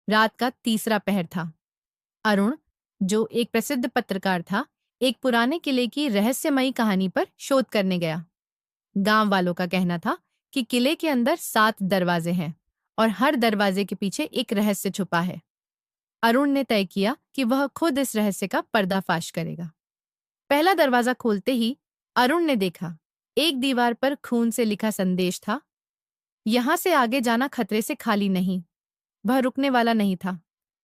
रात का तीसरा पहर था। अरुण, जो एक प्रसिद्ध पत्रकार था, एक पुराने किले की रहस्यमयी कहानी पर शोध करने गया। गांव वालों का कहना था कि किले के अंदर 7 दरवाजे हैं और हर दरवाजे के पीछे एक रहस्य छुपा है। अरुण ने तय किया कि वह खुद इस रहस्य का पर्दाफाश करेगा। पहला दरवाजा खोलते ही अरुण ने देखा, एक दीवार पर खून से लिखा संदेश था। यहां से आगे जाना खतरे से खाली नहीं। वह रुकने वाला नहीं था।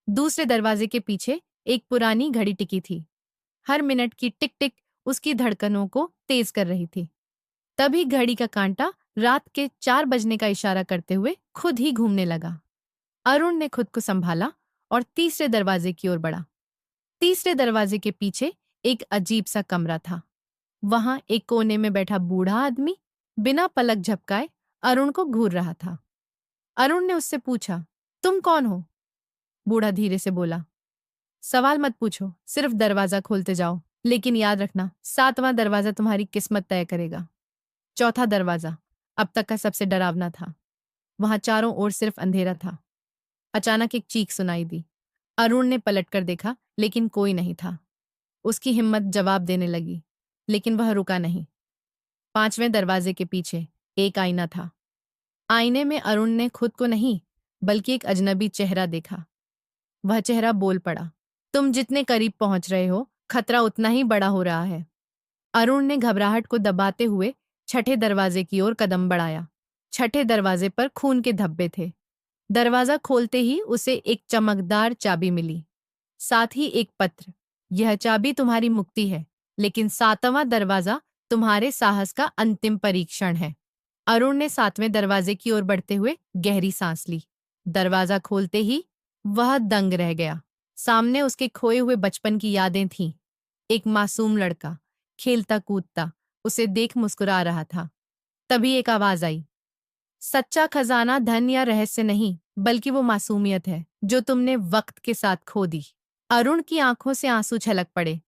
दूसरे दरवाजे के पीछे एक पुरानी घड़ी टिकी थी। हर मिनट की टिक टिक उसकी धड़कनों को तेज कर रही थी। तभी घड़ी का कांटा रात के 4 बजने का इशारा करते हुए खुद ही घूमने लगा। अरुण ने खुद को संभाला और तीसरे दरवाजे की ओर बढ़ा। तीसरे दरवाजे के पीछे एक अजीब सा कमरा था। वहां एक कोने में बैठा बूढ़ा आदमी बिना पलक झपकाए अरुण को घूर रहा था। अरुण ने उससे पूछा, तुम कौन हो? बूढ़ा धीरे से बोला, सवाल मत पूछो, सिर्फ दरवाजा खोलते जाओ। लेकिन याद रखना, 7वां दरवाजा तुम्हारी किस्मत तय करेगा। चौथा दरवाजा अब तक का सबसे डरावना था। वहां चारों ओर सिर्फ अंधेरा था। अचानक एक चीख सुनाई दी। अरुण ने पलटकर देखा, लेकिन कोई नहीं था। उसकी हिम्मत जवाब देने लगी, लेकिन वह रुका नहीं। 5वें दरवाजे के पीछे एक आईना था। आईने में अरुण ने खुद को नहीं, बल्कि एक अजनबी चेहरा देखा। वह चेहरा बोल पड़ा, तुम जितने करीब पहुंच रहे हो, खतरा उतना ही बड़ा हो रहा है। अरुण ने घबराहट को दबाते हुए छठे दरवाजे की ओर कदम बढ़ाया। छठे दरवाजे पर खून के धब्बे थे। दरवाजा खोलते ही उसे एक चमकदार चाबी मिली, साथ ही एक पत्र। यह चाबी तुम्हारी मुक्ति है, लेकिन 7वां दरवाजा तुम्हारे साहस का अंतिम परीक्षण है। अरुण ने 7वें दरवाजे की ओर बढ़ते हुए गहरी सांस ली। दरवाजा खोलते ही वह दंग रह गया। सामने उसके खोए हुए बचपन की यादें थीं। एक मासूम लड़का खेलता कूदता उसे देख मुस्कुरा रहा था। तभी एक आवाज आई, सच्चा खजाना धन या रहस्य नहीं, बल्कि वो मासूमियत है जो तुमने वक्त के साथ खो दी। अरुण की आंखों से आंसू छलक पड़े।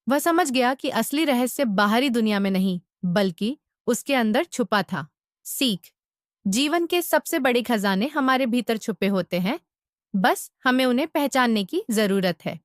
वह समझ गया कि असली रहस्य बाहरी दुनिया में नहीं, बल्कि उसके अंदर छुपा था। सीख, जीवन के सबसे बड़े खजाने हमारे भीतर छुपे होते हैं, बस हमें उन्हें पहचानने की जरूरत है।